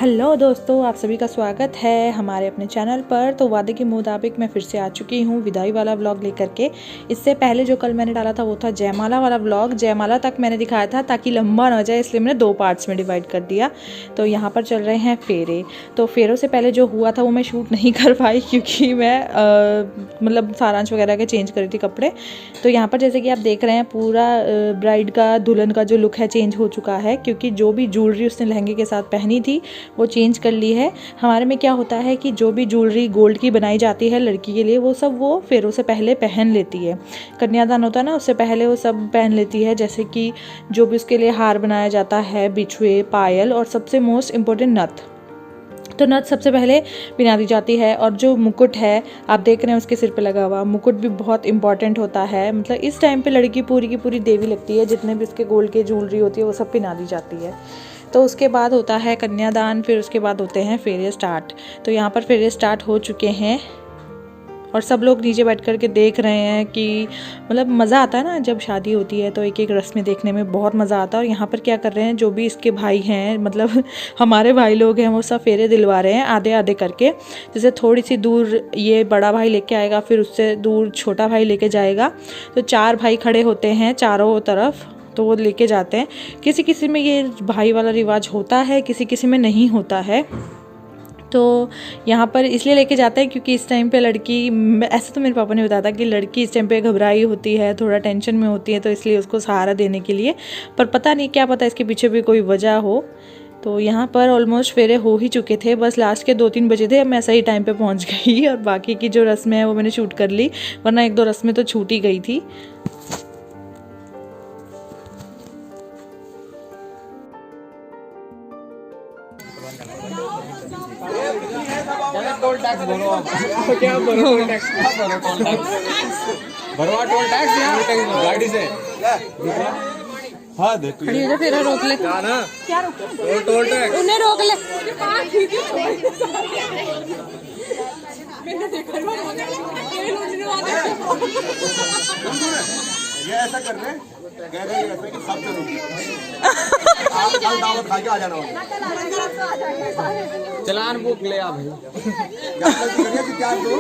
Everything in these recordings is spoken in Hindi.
हेलो दोस्तों, आप सभी का स्वागत है हमारे अपने चैनल पर। तो वादे के मुताबिक मैं फिर से आ चुकी हूँ विदाई वाला व्लॉग लेकर के। इससे पहले जो कल मैंने डाला था वो था जयमाला वाला व्लॉग। जयमाला तक मैंने दिखाया था ताकि लंबा ना जाए, इसलिए मैंने 2 पार्ट्स में डिवाइड कर दिया। तो यहाँ पर चल रहे हैं फेरे। तो फेरों से पहले जो हुआ था वो मैं शूट नहीं कर पाई क्योंकि मैं मतलब सारांश वगैरह के चेंज करी थी कपड़े। तो यहाँ पर जैसे कि आप देख रहे हैं पूरा ब्राइड का, दुल्हन का जो लुक है चेंज हो चुका है, क्योंकि जो भी ज्वेलरी उसने लहंगे के साथ पहनी थी वो चेंज कर ली है। हमारे में क्या होता है कि जो भी ज्वेलरी गोल्ड की बनाई जाती है लड़की के लिए, वो सब वो फेरों से पहले पहन लेती है। कन्यादान होता है ना, उससे पहले वो सब पहन लेती है, जैसे कि जो भी उसके लिए हार बनाया जाता है, बिछुए, पायल और सबसे मोस्ट इम्पोर्टेंट नथ। तो नथ सबसे पहले पहना दी जाती है। और जो मुकुट है आप देख रहे हैं उसके सिर पे लगा हुआ मुकुट भी बहुत इंपॉर्टेंट होता है। मतलब इस टाइम पे लड़की पूरी की पूरी देवी लगती है। जितने भी उसके गोल्ड के ज्वेलरी होती है वो सब पहना दी जाती है। तो उसके बाद होता है कन्यादान, फिर उसके बाद होते हैं फेरे स्टार्ट। तो यहाँ पर फेरे स्टार्ट हो चुके हैं और सब लोग नीचे बैठ कर के देख रहे हैं कि मतलब मज़ा आता है ना जब शादी होती है, तो एक एक रस्में देखने में बहुत मज़ा आता है। और यहाँ पर क्या कर रहे हैं, जो भी इसके भाई हैं, मतलब हमारे भाई लोग हैं, वो सब फेरे दिलवा रहे हैं आधे आधे करके। जैसे थोड़ी सी दूर ये बड़ा भाई लेके आएगा, फिर उससे दूर छोटा भाई लेके जाएगा। तो 4 भाई खड़े होते हैं चारों तरफ, तो वो लेके जाते हैं। किसी किसी में ये भाई वाला रिवाज होता है, किसी किसी में नहीं होता है। तो यहाँ पर इसलिए लेके जाते हैं क्योंकि इस टाइम पे लड़की, ऐसा तो मेरे पापा ने बताया था कि लड़की इस टाइम पे घबराई होती है, थोड़ा टेंशन में होती है, तो इसलिए उसको सहारा देने के लिए। पर पता नहीं, क्या पता इसके पीछे भी कोई वजह हो। तो यहाँ पर ऑलमोस्ट फेरे हो ही चुके थे, बस लास्ट के 2-3 बजे थे। मैं सही टाइम पे पहुँच गई और बाकी की जो रस्में हैं वो मैंने शूट कर ली, वरना 1-2 रस्में तो छूट ही गई थी। टोल टैक्स भरो आप। क्या भरो टोल टैक्स? भरवा टोल टैक्स यहाँ गाड़ी से। हाँ देख खड़ी हो जा, फेरा रोक ले। क्या ना? क्या रोक? Toll tax. उन्हें रोक ले। ये ऐसा कर रहे ऐसा कि सब करोगे आप कल दावत खा के आ जाना। चलान बुक ले आ भाई। क्या दो?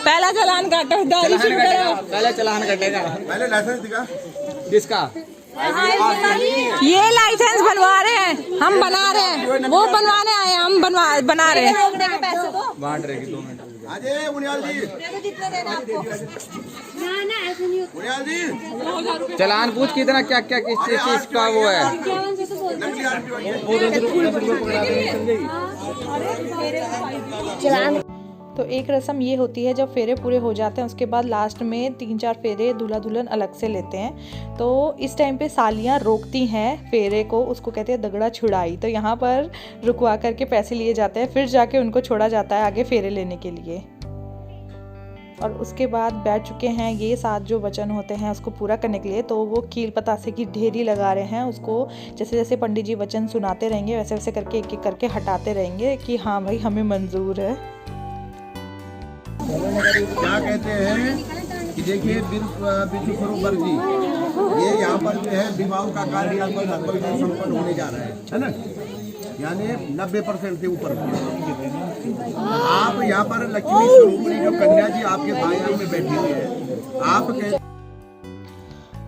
पहला चलान काटो, दाढ़ी शुरू करो। पहले चलान कटेगा। पहले लाइसेंस दिखा। किसका? ये लाइसेंस बनवा रहे हैं, हम बना रहे हैं, वो बनवाने आए हैं, हम बना रहे हैं। बांट रहेगी 2 मिनट। अजय बुनियाल जी, बुनियाल जी, चलान पूछ कितना, क्या क्या किस चीज का वो है। नकली आदमी तो एक रस्म ये होती है, जब फेरे पूरे हो जाते हैं उसके बाद लास्ट में 3-4 फेरे दूल्हा दुल्हन अलग से लेते हैं। तो इस टाइम पे सालियाँ रोकती हैं फेरे को, उसको कहते हैं दगड़ा छुड़ाई। तो यहाँ पर रुकवा करके पैसे लिए जाते हैं, फिर जाके उनको छोड़ा जाता है आगे फेरे लेने के लिए। और उसके बाद बैठ चुके हैं ये 7 जो वचन होते हैं उसको पूरा करने के लिए। तो वो कील पतासे की ढेरी लगा रहे हैं, उसको जैसे जैसे पंडित जी वचन सुनाते रहेंगे वैसे वैसे करके एक एक करके हटाते रहेंगे कि हाँ भाई हमें मंजूर है। क्या कहते हैं कि देखिए बिशु फरूबर जी, ये यहाँ पर जो है विवाह का कार्य संपन्न होने जा रहा है ना, यानी 90% से ऊपर। आप यहाँ पर लक्ष्मी स्वरूपणी जो कन्या जी आपके बाएं में बैठी हुई है, आप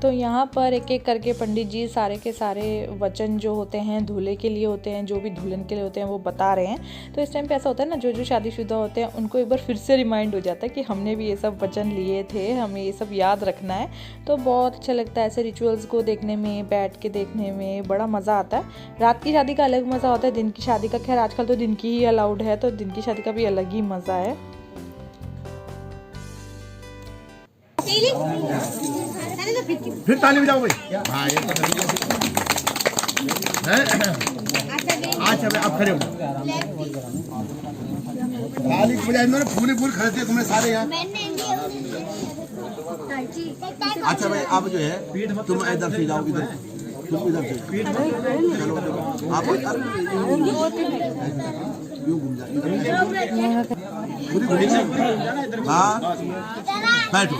तो यहाँ पर एक एक करके पंडित जी सारे के सारे वचन जो होते हैं दूल्हे के लिए होते हैं, जो भी दुल्हन के लिए होते हैं वो बता रहे हैं। तो इस टाइम पे ऐसा होता है ना, जो जो शादीशुदा होते हैं उनको एक बार फिर से रिमाइंड हो जाता है कि हमने भी ये सब वचन लिए थे, हमें ये सब याद रखना है। तो बहुत अच्छा लगता है ऐसे रिचुअल्स को देखने में, बैठ के देखने में बड़ा मज़ा आता है। रात की शादी का अलग मज़ा होता है, दिन की शादी का खैर आजकल तो दिन की ही अलाउड है, तो दिन की शादी का भी अलग ही मज़ा है। फिर ताली बजाओ भाई। हाँ ये अच्छा भाई आप खड़े हो। ताली बजाए ना, फूल खरीदे तुमने सारे यहाँ। अच्छा भाई आप जो है तुम इधर से जाओ, इधर तुम इधर से चलो आप यूँ घूम जाए। हाँ बैठो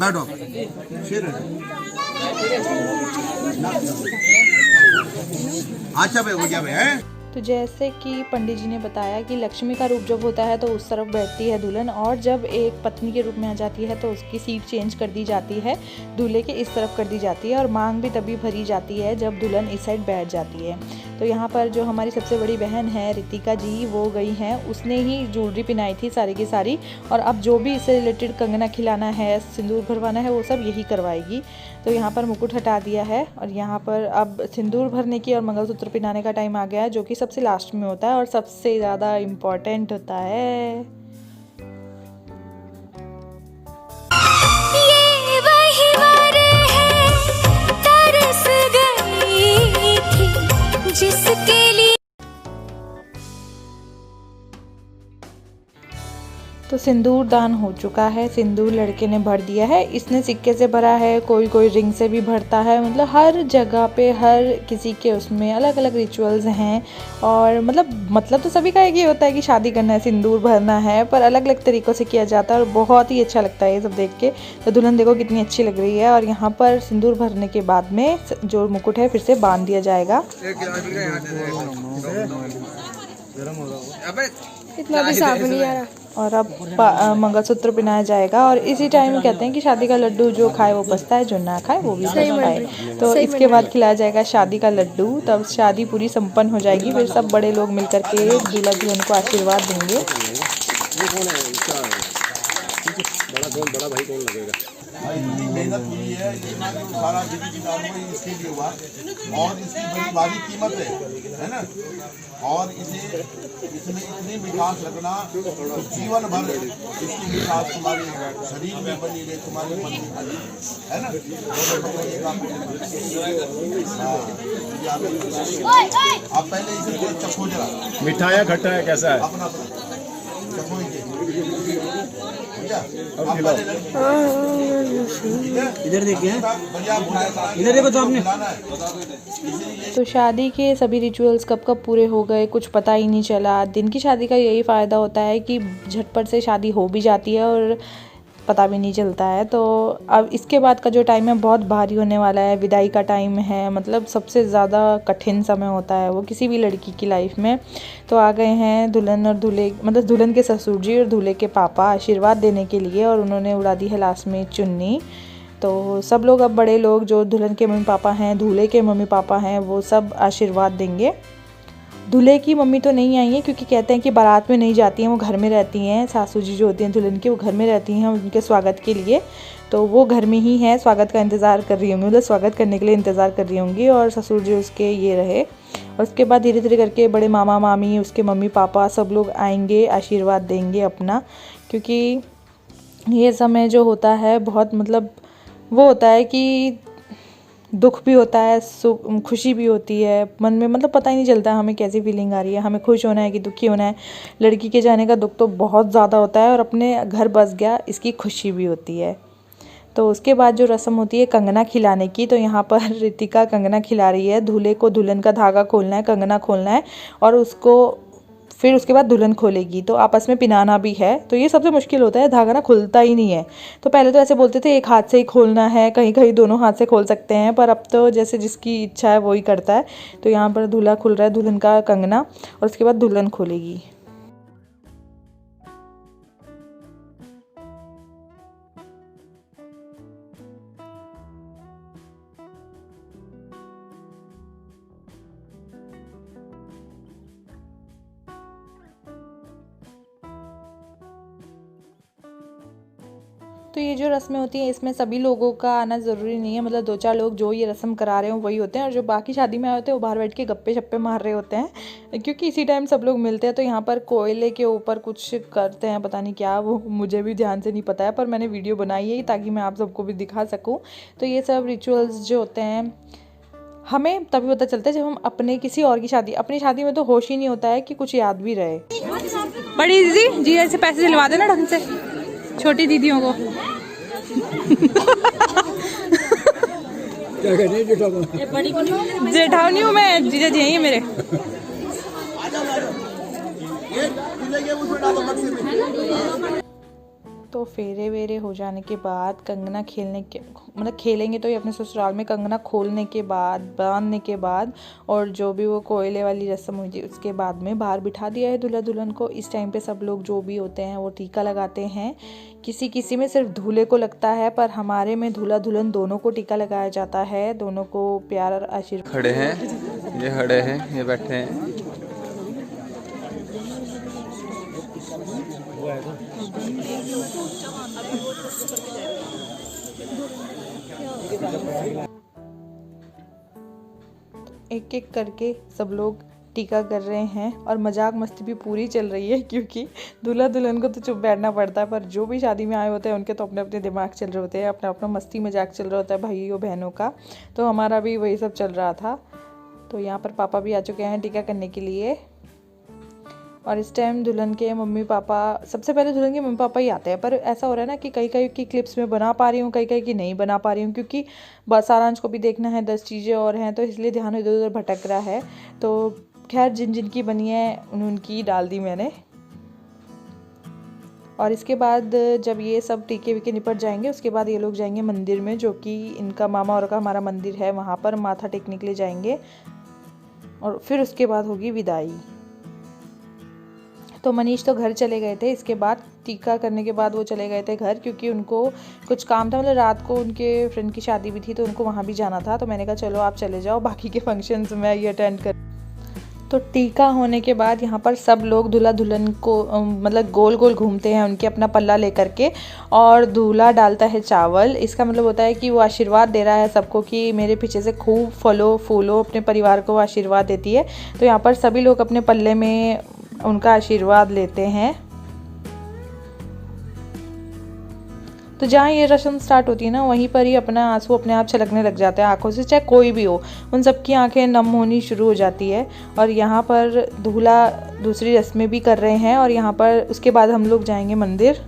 बैठो शेर। अच्छा भाई हो गया भाई है। तो जैसे कि पंडित जी ने बताया कि लक्ष्मी का रूप जब होता है तो उस तरफ बैठती है दुल्हन, और जब एक पत्नी के रूप में आ जाती है तो उसकी सीट चेंज कर दी जाती है, दूल्हे के इस तरफ कर दी जाती है, और मांग भी तभी भरी जाती है जब दुल्हन इस साइड बैठ जाती है। तो यहाँ पर जो हमारी सबसे बड़ी बहन है रितिका जी, वो गई हैं, उसने ही ज्वेलरी पहनाई थी सारी की सारी, और अब जो भी इससे रिलेटेड कंगना खिलाना है, सिंदूर भरवाना है, वो सब यही करवाएगी। तो यहाँ पर मुकुट हटा दिया है और यहाँ पर अब सिंदूर भरने की और मंगलसूत्र पहनाने का टाइम आ गया है, जो कि सबसे लास्ट में होता है और सबसे ज़्यादा इम्पोर्टेंट होता है। ये वही वर है, तरस गई थी जिसके लिए। तो सिंदूर दान हो चुका है, सिंदूर लड़के ने भर दिया है, इसने सिक्के से भरा है, कोई कोई रिंग से भी भरता है, मतलब हर जगह पे हर किसी के उसमें अलग अलग रिचुअल्स हैं। और मतलब तो सभी का एक ही होता है कि शादी करना है, सिंदूर भरना है, पर अलग अलग तरीक़ों से किया जाता है और बहुत ही अच्छा लगता है ये सब देख के। तो दुल्हन देखो कितनी अच्छी लग रही है, और यहाँ पर सिंदूर भरने के बाद में जो मुकुट है फिर से बांध दिया जाएगा। इतना भी साफ नहीं आ रहा। और अब मंगलसूत्र पहनाया जाएगा, और इसी टाइम कहते हैं कि शादी का लड्डू जो खाए वो पछता है, जो ना खाए वो भी पछताए। तो इसके बाद खिलाया जाएगा शादी का लड्डू, तब शादी पूरी संपन्न हो जाएगी। फिर सब बड़े लोग मिलकर के दूल्हा दुल्हन को आशीर्वाद देंगे। इतनी मेहनत हुई है, इतना जो सारा विधि विधान हुआ इसके लिए हुआ, और इसकी बड़ी भारी कीमत है ना। और इसमें इतनी मिठास लगना, तो जीवन भर इसकी मिठास तुम्हारे शरीर में बनी रहे, तुम्हारे मन में बनी, है ना। आप पहले इसे चखो जरा, मिठाया खट्टा है कैसा है? अपना चखो इधर देखिए, इधर देखो तो आपने। तो शादी के सभी रिचुअल्स कब कब पूरे हो गए कुछ पता ही नहीं चला। दिन की शादी का यही फ़ायदा होता है कि झटपट से शादी हो भी जाती है और पता भी नहीं चलता है। तो अब इसके बाद का जो टाइम है बहुत भारी होने वाला है, विदाई का टाइम है, मतलब सबसे ज़्यादा कठिन समय होता है वो किसी भी लड़की की लाइफ में। तो आ गए हैं दुल्हन और दूल्हे, मतलब दुल्हन के ससुर जी और दूल्हे के पापा आशीर्वाद देने के लिए, और उन्होंने उड़ा दी है लास्ट में चुन्नी। तो सब लोग, अब बड़े लोग जो दुल्हन के मम्मी पापा हैं, दूल्हे के मम्मी पापा हैं, वो सब आशीर्वाद देंगे। दूल्हे की मम्मी तो नहीं आई है क्योंकि कहते हैं कि बारात में नहीं जाती हैं, वो घर में रहती हैं। सासू जी जो होती हैं दुल्हन की, वो घर में रहती हैं उनके स्वागत के लिए, तो वो घर में ही हैं, स्वागत का इंतज़ार कर रही होंगी, मतलब स्वागत करने के लिए इंतज़ार कर रही होंगी। और ससुर जी उसके ये रहे, और उसके बाद धीरे धीरे करके बड़े मामा मामी, उसके मम्मी पापा सब लोग आएंगे, आशीर्वाद देंगे अपना। क्योंकि ये समय जो होता है बहुत, मतलब वो होता है कि दुख भी होता है, खुशी भी होती है मन में, मतलब पता ही नहीं चलता हमें कैसी फीलिंग आ रही है, हमें खुश होना है कि दुखी होना है। लड़की के जाने का दुख तो बहुत ज़्यादा होता है, और अपने घर बस गया इसकी खुशी भी होती है। तो उसके बाद जो रस्म होती है कंगना खिलाने की, तो यहाँ पर रितिका कंगना खिला रही है दूल्हे को। दुल्हन का धागा खोलना है, कंगना खोलना है, और उसको फिर उसके बाद दुल्हन खोलेगी, तो आपस में पिनाना भी है। तो ये सबसे मुश्किल होता है, धागा ना खुलता ही नहीं है। तो पहले तो ऐसे बोलते थे एक हाथ से ही खोलना है, कहीं कहीं दोनों हाथ से खोल सकते हैं, पर अब तो जैसे जिसकी इच्छा है वही करता है। तो यहाँ पर दूल्हा खुल रहा है दुल्हन का कंगना, और उसके बाद दुल्हन खोलेगी। तो ये जो रस्में होती हैं इसमें सभी लोगों का आना ज़रूरी नहीं है, मतलब 2-4 लोग जो ये रस्म करा रहे हो वही होते हैं, और जो बाकी शादी में आए होते हैं वो बाहर बैठ के गप्पे शप्पे मार रहे होते हैं, क्योंकि इसी टाइम सब लोग मिलते हैं। तो यहाँ पर कोयले के ऊपर कुछ करते हैं, पता नहीं क्या, वो मुझे भी ध्यान से नहीं पता है, पर मैंने वीडियो बनाई है ताकि मैं आप सबको भी दिखा सकूँ। तो ये सब रिचुअल्स जो होते हैं हमें तभी पता चलता है जब हम अपने किसी और की शादी, अपनी शादी में तो होश ही नहीं होता है कि कुछ याद भी रहे। बड़ी दीदी जी ऐसे पैसे दिलवा देना ढंग से छोटी दीदियों को। क्या कहते हैं जेठानी हूँ मैं, जीजा जी हैं मेरे। तो फेरे वेरे हो जाने के बाद कंगना खेलेंगे तो ये अपने ससुराल में कंगना खोलने के बाद, बांधने के बाद, और जो भी वो कोयले वाली रस्म हुई थी उसके बाद में बाहर बिठा दिया है दूल्हा दुल्हन को। इस टाइम पे सब लोग जो भी होते हैं वो टीका लगाते हैं। किसी किसी में सिर्फ दूल्हे को लगता है, पर हमारे में दूल्हा दुल्हन दोनों को टीका लगाया जाता है, दोनों को प्यार और आशीर्वाद। खड़े हैं, ये खड़े हैं, ये बैठे हैं। एक एक करके सब लोग टीका कर रहे हैं और मजाक मस्ती भी पूरी चल रही है, क्योंकि दूल्हा दुल्हन को तो चुप बैठना पड़ता है, पर जो भी शादी में आए होते हैं उनके तो अपने अपने दिमाग चल रहे होते हैं, अपना अपना मस्ती मजाक चल रहा होता है भाइयों बहनों का। तो हमारा भी वही सब चल रहा था। तो यहाँ पर पापा भी आ चुके हैं टीका करने के लिए। और इस टाइम दुल्हन के मम्मी पापा, सबसे पहले दुल्हन के मम्मी पापा ही आते हैं, पर ऐसा हो रहा है ना कि कई कई की क्लिप्स में बना पा रही हूँ, कई कई की नहीं बना पा रही हूँ, क्योंकि सारांश को भी देखना है, 10 चीज़ें और हैं, तो इसलिए ध्यान इधर उधर भटक रहा है। तो खैर जिन जिन की बनी है उनकी डाल दी मैंने। और इसके बाद जब ये सब टीके वीके निपट जाएंगे उसके बाद ये लोग जाएंगे मंदिर में, जो कि इनका मामा और का हमारा मंदिर है, वहाँ पर माथा टेकने के लिए जाएंगे। और फिर उसके बाद होगी विदाई। तो मनीष तो घर चले गए थे, इसके बाद टीका करने के बाद वो चले गए थे घर, क्योंकि उनको कुछ काम था, मतलब रात को उनके फ्रेंड की शादी भी थी तो उनको वहाँ भी जाना था। तो मैंने कहा चलो आप चले जाओ, बाकी के फंक्शंस मैं ये अटेंड कर। तो टीका होने के बाद यहाँ पर सब लोग दूल्हा दुल्हन को मतलब गोल गोल घूमते हैं उनके अपना पल्ला लेकर के, और दूल्हा डालता है चावल। इसका मतलब होता है कि वो आशीर्वाद दे रहा है सबको कि मेरे पीछे से खूब फलो फूलो, अपने परिवार को आशीर्वाद देती है। तो यहाँ पर सभी लोग अपने पल्ले में उनका आशीर्वाद लेते हैं। तो जहाँ ये रस्म स्टार्ट होती है ना, वहीं पर ही अपना आंसू अपने आप छलकने लग जाते हैं आंखों से, चाहे कोई भी हो, उन सबकी आंखें नम होनी शुरू हो जाती है। और यहाँ पर दूल्हा दूसरी रस्में भी कर रहे हैं, और यहाँ पर उसके बाद हम लोग जाएंगे मंदिर।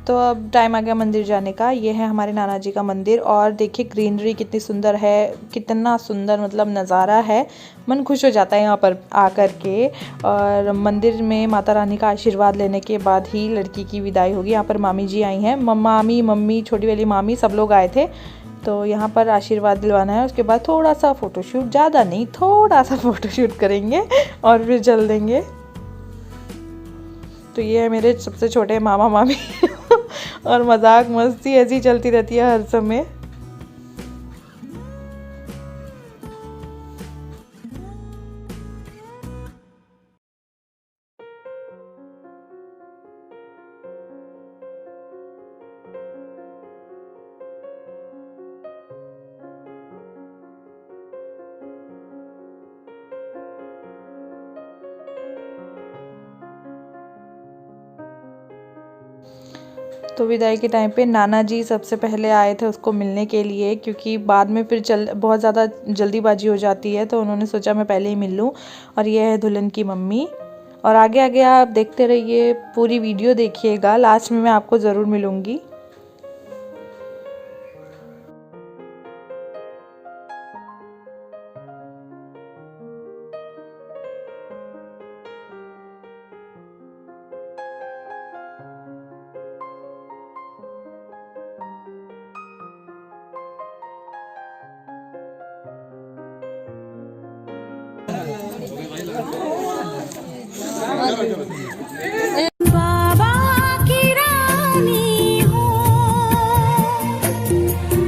तो अब टाइम आ गया मंदिर जाने का। ये है हमारे नाना जी का मंदिर, और देखिए ग्रीनरी कितनी सुंदर है, कितना सुंदर मतलब नज़ारा है, मन खुश हो जाता है यहाँ पर आकर के। और मंदिर में माता रानी का आशीर्वाद लेने के बाद ही लड़की की विदाई होगी। यहाँ पर मामी जी आई हैं, मामी मम्मी छोटी वाली मामी सब लोग आए थे। तो यहाँ पर आशीर्वाद दिलवाना है, उसके बाद थोड़ा सा फ़ोटोशूट, ज़्यादा नहीं थोड़ा सा फ़ोटोशूट करेंगे और फिर चल देंगे। तो ये है मेरे सबसे छोटे मामा मामी और मजाक मस्ती ऐसी चलती रहती है हर समय। तो विदाई के टाइम पे नाना जी सबसे पहले आए थे उसको मिलने के लिए, क्योंकि बाद में फिर बहुत ज़्यादा जल्दीबाजी हो जाती है, तो उन्होंने सोचा मैं पहले ही मिल लूँ। और ये है दुल्हन की मम्मी। और आगे आगे आप देखते रहिए, पूरी वीडियो देखिएगा, लास्ट में मैं आपको ज़रूर मिलूँगी। बाबा की रानी हो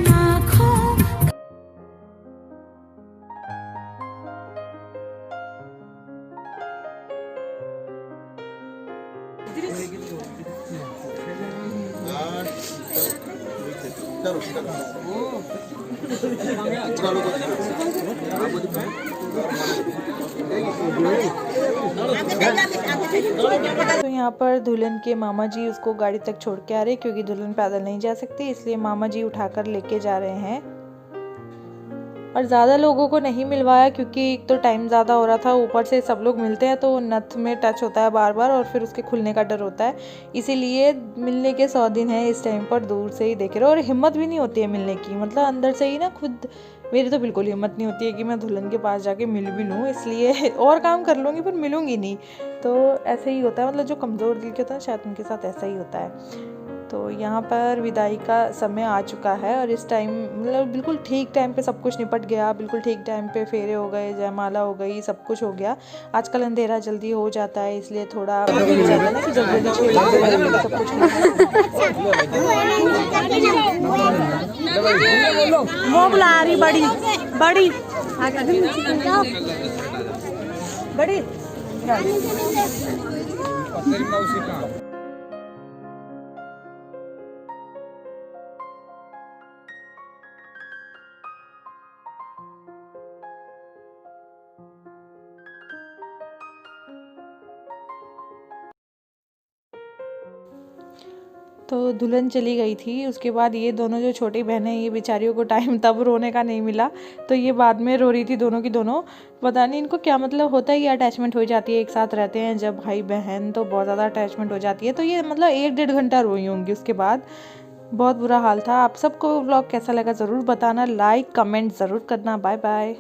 आँखों। तो यहाँ पर दुल्हन के मामा जी उसको गाड़ी तक छोड़ के आ रहे, क्योंकि दुल्हन पैदल नहीं जा सकती, इसलिए मामा जी उठाकर लेके जा रहे हैं। और ज़्यादा लोगों को नहीं मिलवाया क्योंकि एक तो टाइम ज़्यादा हो रहा था, ऊपर से सब लोग मिलते हैं तो नथ में टच होता है बार बार और फिर उसके खुलने का डर होता है। इसीलिए मिलने के 100 दिन है, इस टाइम पर दूर से ही देख रहे हो। और हिम्मत भी नहीं होती है मिलने की, मतलब अंदर से ही ना खुद मेरी तो बिल्कुल हिम्मत नहीं होती है कि मैं दुल्हन के पास जाके मिल भी लूँ, इसलिए और काम कर लूँगी पर मिलूँगी नहीं। तो ऐसे ही होता है, मतलब जो कमज़ोर दिल के होता है शायद उनके साथ ऐसा ही होता है। तो यहाँ पर विदाई का समय आ चुका है और इस टाइम मतलब बिल्कुल ठीक टाइम पे सब कुछ निपट गया, बिल्कुल ठीक टाइम पे फेरे हो गए, जयमाला हो गई, सब कुछ हो गया। आजकल अंधेरा जल्दी हो जाता है इसलिए थोड़ा मिल जाता है ना कि जल्दी सब कुछ वो बुला रही बड़ी बड़ी बड़ी तो दुल्हन चली गई थी। उसके बाद ये दोनों जो छोटी बहनें, ये बेचारियों को टाइम तब रोने का नहीं मिला, तो ये बाद में रो रही थी दोनों की दोनों। पता नहीं इनको क्या मतलब होता है, ये अटैचमेंट हो जाती है, एक साथ रहते हैं जब भाई बहन तो बहुत ज़्यादा अटैचमेंट हो जाती है। तो ये मतलब 1-1.5 घंटा रोई होंगी उसके बाद, बहुत बुरा हाल था। आप सबको व्लॉग कैसा लगा ज़रूर बताना, लाइक कमेंट ज़रूर करना। Bye bye.